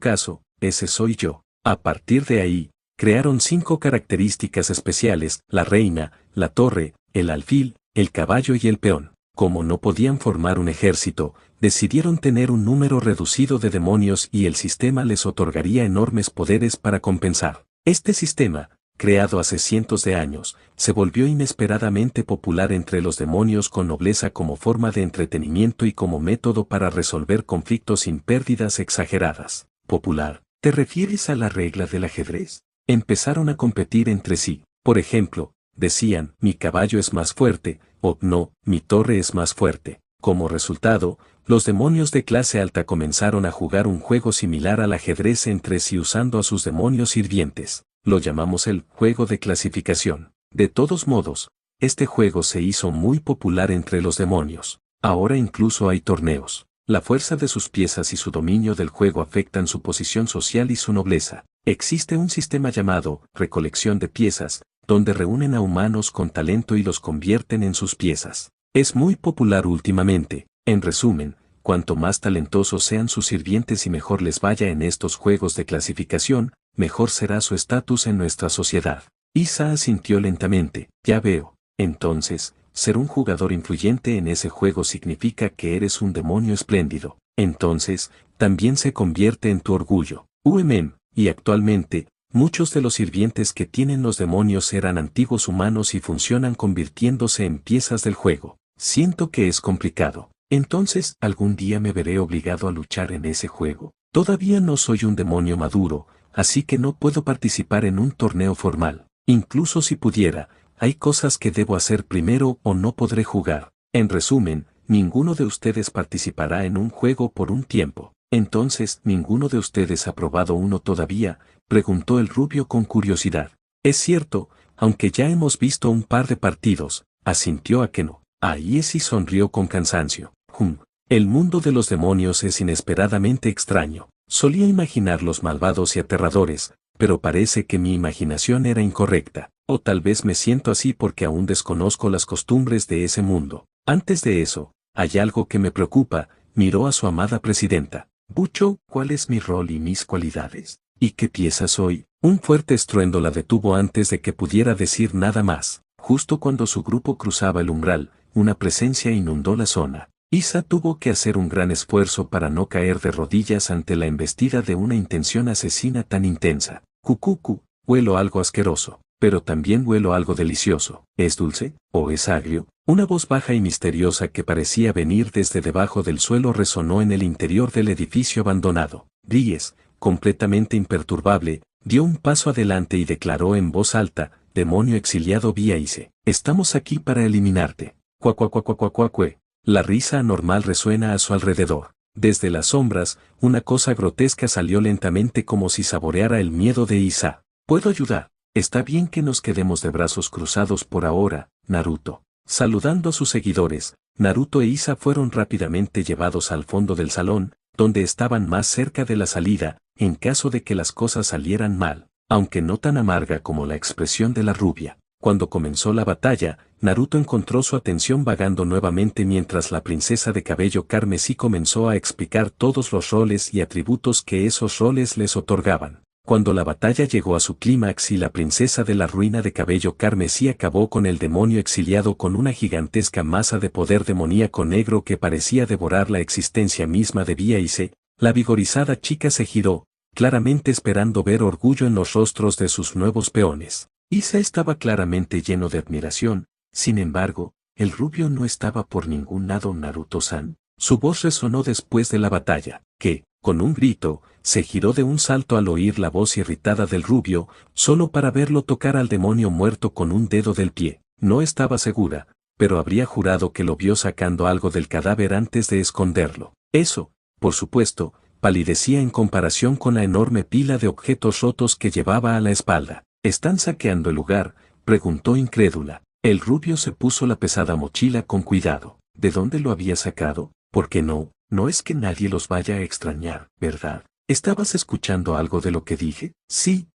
[SPEAKER 2] caso, ese soy yo. A partir de ahí, crearon 5 características especiales: la reina, la torre, el alfil, el caballo y el peón. Como no podían formar un ejército, decidieron tener un número reducido de demonios y el sistema les otorgaría enormes poderes para compensar. Este sistema, creado hace cientos de años, se volvió inesperadamente popular entre los demonios con nobleza como forma de entretenimiento y como método para resolver conflictos sin pérdidas exageradas. ¿Popular? ¿Te refieres a la regla del ajedrez? Empezaron a competir entre sí. Por ejemplo, decían, mi caballo es más fuerte, o no, mi torre es más fuerte. Como resultado, los demonios de clase alta comenzaron a jugar un juego similar al ajedrez entre sí usando a sus demonios sirvientes. Lo llamamos el juego de clasificación. De todos modos, este juego se hizo muy popular entre los demonios. Ahora incluso hay torneos. La fuerza de sus piezas y su dominio del juego afectan su posición social y su nobleza. Existe un sistema llamado recolección de piezas, donde reúnen a humanos con talento y los convierten en sus piezas. Es muy popular últimamente. En resumen, cuanto más talentosos sean sus sirvientes y mejor les vaya en estos juegos de clasificación, mejor será su estatus en nuestra sociedad. Isa asintió lentamente. Ya veo. Entonces, ser un jugador influyente en ese juego significa que eres un demonio espléndido. Entonces, también se convierte en tu orgullo. Y actualmente, muchos de los sirvientes que tienen los demonios eran antiguos humanos y funcionan convirtiéndose en piezas del juego. Siento que es complicado. Entonces, algún día me veré obligado a luchar en ese juego. Todavía no soy un demonio maduro, así que no puedo participar en un torneo formal. Incluso si pudiera, hay cosas que debo hacer primero o no podré jugar. En resumen, ninguno de ustedes participará en un juego por un tiempo. Entonces, ¿ninguno de ustedes ha probado uno todavía?, preguntó el rubio con curiosidad. Es cierto, aunque ya hemos visto un par de partidos, asintió Akeno. Ahí sí sonrió con cansancio. El mundo de los demonios es inesperadamente extraño. Solía imaginarlos malvados y aterradores, pero parece que mi imaginación era incorrecta. O tal vez me siento así porque aún desconozco las costumbres de ese mundo. Antes de eso, hay algo que me preocupa, miró a su amada presidenta. Bucho, ¿cuál es mi rol y mis cualidades? ¿Y qué pieza soy? Un fuerte estruendo la detuvo antes de que pudiera decir nada más. Justo cuando su grupo cruzaba el umbral, una presencia inundó la zona. Isa tuvo que hacer un gran esfuerzo para no caer de rodillas ante la embestida de una intención asesina tan intensa. Cucucu, huelo algo asqueroso, pero también huelo algo delicioso. ¿Es dulce? ¿O es agrio? Una voz baja y misteriosa que parecía venir desde debajo del suelo resonó en el interior del edificio abandonado. Bries, completamente imperturbable, dio un paso adelante y declaró en voz alta: demonio exiliado Bries, estamos aquí para eliminarte. Cuacuacuacuacuacue. La risa anormal resuena a su alrededor. Desde las sombras, una cosa grotesca salió lentamente como si saboreara el miedo de Isa. ¿Puedo ayudar? Está bien que nos quedemos de brazos cruzados por ahora, Naruto. Saludando a sus seguidores, Naruto e Isa fueron rápidamente llevados al fondo del salón, donde estaban más cerca de la salida, en caso de que las cosas salieran mal, aunque no tan amarga como la expresión de la rubia. Cuando comenzó la batalla, Naruto encontró su atención vagando nuevamente mientras la princesa de cabello carmesí comenzó a explicar todos los roles y atributos que esos roles les otorgaban. Cuando la batalla llegó a su clímax y la princesa de la ruina de cabello carmesí acabó con el demonio exiliado con una gigantesca masa de poder demoníaco negro que parecía devorar la existencia misma de Byace, la vigorizada chica se giró, claramente esperando ver orgullo en los rostros de sus nuevos peones. Isa estaba claramente lleno de admiración, sin embargo, el rubio no estaba por ningún lado. Naruto-san. Su voz resonó después de la batalla, que, con un grito, se giró de un salto al oír la voz irritada del rubio, solo para verlo tocar al demonio muerto con un dedo del pie. No estaba segura, pero habría jurado que lo vio sacando algo del cadáver antes de esconderlo. Eso, por supuesto, palidecía en comparación con la enorme pila de objetos rotos que llevaba a la espalda. ¿Están saqueando el lugar?, preguntó incrédula. El rubio se puso la pesada mochila con cuidado. ¿De dónde lo había sacado? ¿Por qué no? No es que nadie los vaya a extrañar, ¿verdad? ¿Estabas escuchando algo de lo que dije? Sí,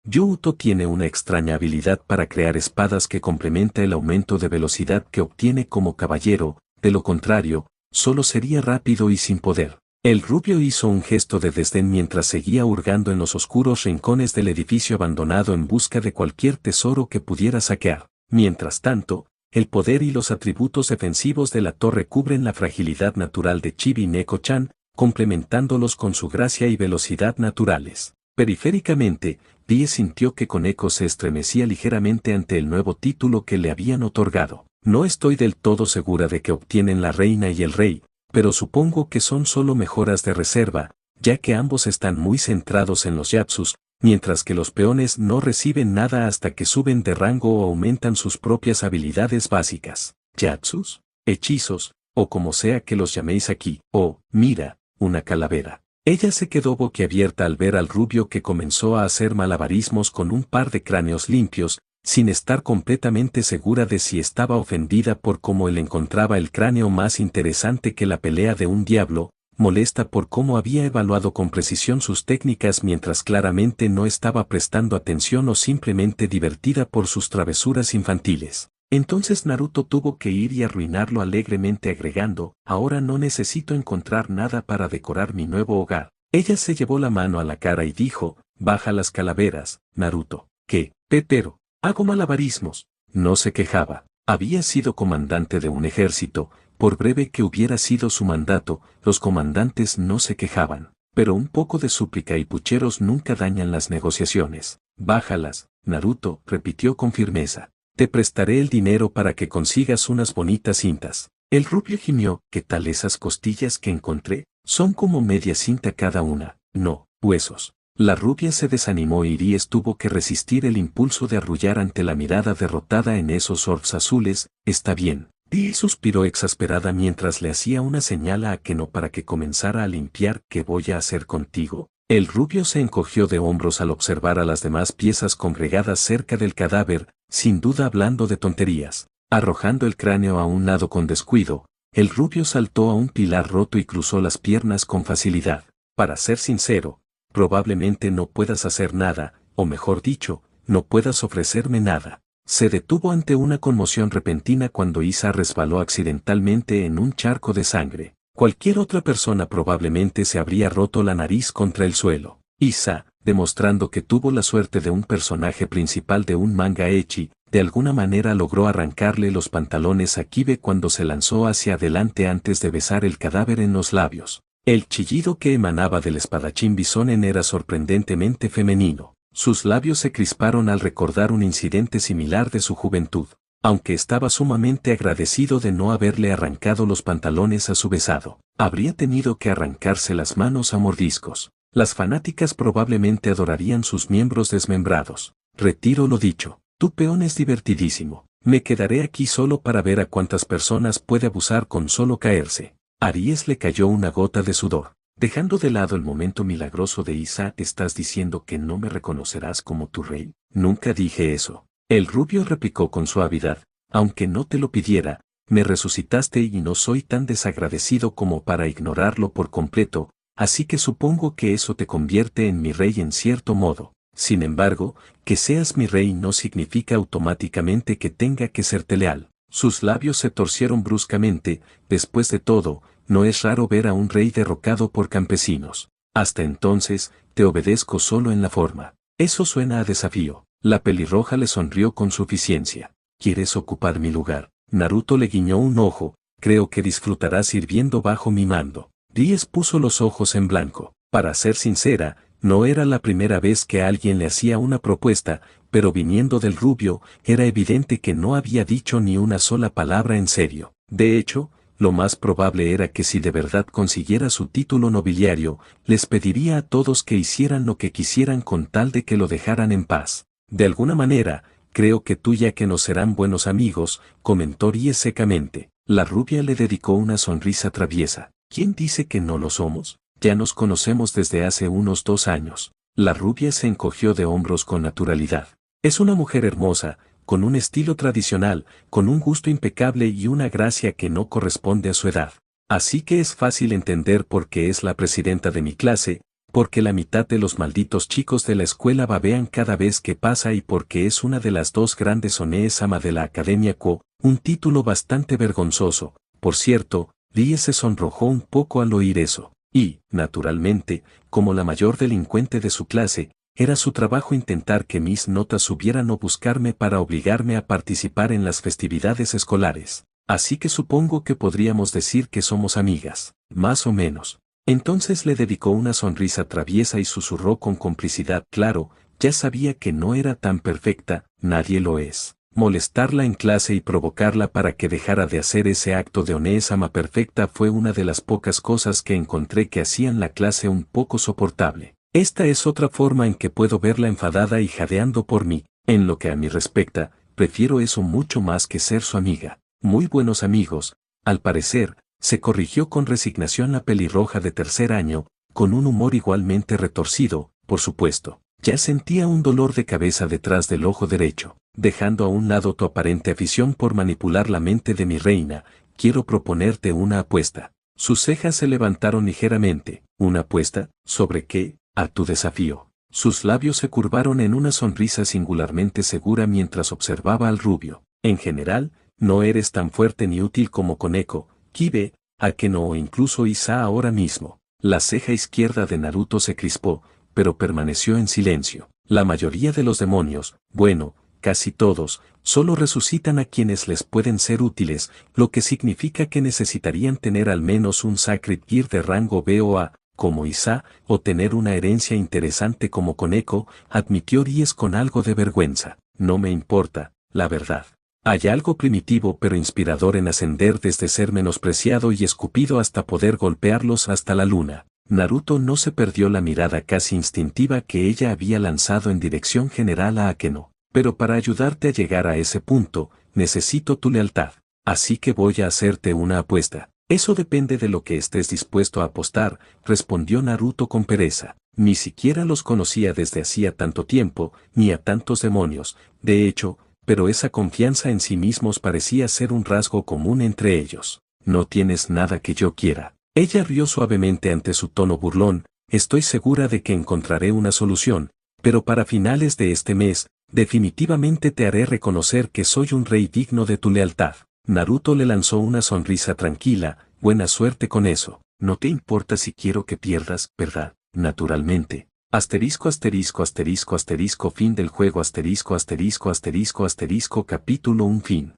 [SPEAKER 2] Youto tiene una extraña habilidad para crear espadas que complementa el aumento de velocidad que obtiene como caballero, de lo contrario, solo sería rápido y sin poder. El rubio hizo un gesto de desdén mientras seguía hurgando en los oscuros rincones del edificio abandonado en busca de cualquier tesoro que pudiera saquear. Mientras tanto, el poder y los atributos defensivos de la torre cubren la fragilidad natural de Chibi Neko-chan, complementándolos con su gracia y velocidad naturales. Periféricamente, Bie sintió que Koneko se estremecía ligeramente ante el nuevo título que le habían otorgado. No estoy del todo segura de que obtienen la reina y el rey, pero supongo que son solo mejoras de reserva, ya que ambos están muy centrados en los Yatsus, mientras que los peones no reciben nada hasta que suben de rango o aumentan sus propias habilidades básicas. ¿Yatsus? Hechizos, o como sea que los llaméis aquí. Oh, mira, una calavera. Ella se quedó boquiabierta al ver al rubio que comenzó a hacer malabarismos con un par de cráneos limpios, sin estar completamente segura de si estaba ofendida por cómo él encontraba el cráneo más interesante que la pelea de un diablo, molesta por cómo había evaluado con precisión sus técnicas mientras claramente no estaba prestando atención o simplemente divertida por sus travesuras infantiles. Entonces Naruto tuvo que ir y arruinarlo alegremente agregando: ahora no necesito encontrar nada para decorar mi nuevo hogar. Ella se llevó la mano a la cara y dijo: baja las calaveras, Naruto. ¿Qué? Pero hago malabarismos. No se quejaba. Había sido comandante de un ejército, por breve que hubiera sido su mandato, los comandantes no se quejaban. Pero un poco de súplica y pucheros nunca dañan las negociaciones. Bájalas, Naruto, repitió con firmeza. Te prestaré el dinero para que consigas unas bonitas cintas. El rubio gimió, ¿qué tal esas costillas que encontré? Son como media cinta cada una. No, huesos. La rubia se desanimó y Iris tuvo que resistir el impulso de arrullar ante la mirada derrotada en esos orbs azules. Está bien. Dee suspiró exasperada mientras le hacía una señal a Akeno para que comenzara a limpiar. ¿Qué voy a hacer contigo? El rubio se encogió de hombros al observar a las demás piezas congregadas cerca del cadáver, sin duda hablando de tonterías. Arrojando el cráneo a un lado con descuido, el rubio saltó a un pilar roto y cruzó las piernas con facilidad. Para ser sincero, probablemente no puedas hacer nada, o mejor dicho, no puedas ofrecerme nada. Se detuvo ante una conmoción repentina cuando Isa resbaló accidentalmente en un charco de sangre. Cualquier otra persona probablemente se habría roto la nariz contra el suelo. Isa, demostrando que tuvo la suerte de un personaje principal de un manga ecchi, de alguna manera logró arrancarle los pantalones a Kibe cuando se lanzó hacia adelante antes de besar el cadáver en los labios. El chillido que emanaba del espadachín Bisonen era sorprendentemente femenino. Sus labios se crisparon al recordar un incidente similar de su juventud, aunque estaba sumamente agradecido de no haberle arrancado los pantalones a su besado. Habría tenido que arrancarse las manos a mordiscos. Las fanáticas probablemente adorarían sus miembros desmembrados. Retiro lo dicho. Tu peón es divertidísimo. Me quedaré aquí solo para ver a cuántas personas puede abusar con solo caerse. A Aries le cayó una gota de sudor. Dejando de lado el momento milagroso de Isa, ¿estás diciendo que no me reconocerás como tu rey? Nunca dije eso. El rubio replicó con suavidad. Aunque no te lo pidiera, me resucitaste y no soy tan desagradecido como para ignorarlo por completo, así que supongo que eso te convierte en mi rey en cierto modo. Sin embargo, que seas mi rey no significa automáticamente que tenga que serte leal. Sus labios se torcieron bruscamente. Después de todo, no es raro ver a un rey derrocado por campesinos. Hasta entonces, te obedezco solo en la forma. Eso suena a desafío. La pelirroja le sonrió con suficiencia. ¿Quieres ocupar mi lugar? Naruto le guiñó un ojo. Creo que disfrutarás sirviendo bajo mi mando. Ries puso los ojos en blanco. Para ser sincera, no era la primera vez que alguien le hacía una propuesta, pero viniendo del rubio, era evidente que no había dicho ni una sola palabra en serio. De hecho, lo más probable era que si de verdad consiguiera su título nobiliario, les pediría a todos que hicieran lo que quisieran con tal de que lo dejaran en paz. De alguna manera, creo que tú ya que no serán buenos amigos, comentó Ries secamente. La rubia le dedicó una sonrisa traviesa. ¿Quién dice que no lo somos? Ya nos conocemos desde hace unos 2 años. La rubia se encogió de hombros con naturalidad. Es una mujer hermosa, con un estilo tradicional, con un gusto impecable y una gracia que no corresponde a su edad. Así que es fácil entender por qué es la presidenta de mi clase, porque la mitad de los malditos chicos de la escuela babean cada vez que pasa y porque es una de las 2 grandes One-sama de la Academia Ko, un título bastante vergonzoso. Por cierto, Rie se sonrojó un poco al oír eso. Y, naturalmente, como la mayor delincuente de su clase, era su trabajo intentar que mis notas subieran o buscarme para obligarme a participar en las festividades escolares. Así que supongo que podríamos decir que somos amigas, más o menos. Entonces le dedicó una sonrisa traviesa y susurró con complicidad. Claro, ya sabía que no era tan perfecta, nadie lo es. Molestarla en clase y provocarla para que dejara de hacer ese acto de One-sama perfecta fue una de las pocas cosas que encontré que hacían la clase un poco soportable. Esta es otra forma en que puedo verla enfadada y jadeando por mí. En lo que a mí respecta, prefiero eso mucho más que ser su amiga. Muy buenos amigos, al parecer, se corrigió con resignación la pelirroja de 3er año, con un humor igualmente retorcido, por supuesto. Ya sentía un dolor de cabeza detrás del ojo derecho. Dejando a un lado tu aparente afición por manipular la mente de mi reina, quiero proponerte una apuesta. Sus cejas se levantaron ligeramente. ¿Una apuesta? ¿Sobre qué? A tu desafío. Sus labios se curvaron en una sonrisa singularmente segura mientras observaba al rubio. En general, no eres tan fuerte ni útil como Koneko, Kibe, Akeno o incluso Isa ahora mismo. La ceja izquierda de Naruto se crispó, pero permaneció en silencio. La mayoría de los demonios, bueno, casi todos, solo resucitan a quienes les pueden ser útiles, lo que significa que necesitarían tener al menos un Sacred Gear de rango B o A, como Isa, o tener una herencia interesante como Koneko, admitió Ries con algo de vergüenza. No me importa, la verdad. Hay algo primitivo pero inspirador en ascender desde ser menospreciado y escupido hasta poder golpearlos hasta la luna. Naruto no se perdió la mirada casi instintiva que ella había lanzado en dirección general a Akeno. Pero para ayudarte a llegar a ese punto, necesito tu lealtad. Así que voy a hacerte una apuesta. Eso depende de lo que estés dispuesto a apostar, respondió Naruto con pereza. Ni siquiera los conocía desde hacía tanto tiempo, ni a tantos demonios. De hecho, pero esa confianza en sí mismos parecía ser un rasgo común entre ellos. No tienes nada que yo quiera. Ella rió suavemente ante su tono burlón. Estoy segura de que encontraré una solución, pero para finales de este mes, definitivamente te haré reconocer que soy un rey digno de tu lealtad. Naruto le lanzó una sonrisa tranquila. Buena suerte con eso. No te importa si quiero que pierdas, ¿verdad? Naturalmente. Asterisco asterisco asterisco asterisco fin del juego asterisco asterisco asterisco asterisco capítulo 1 fin.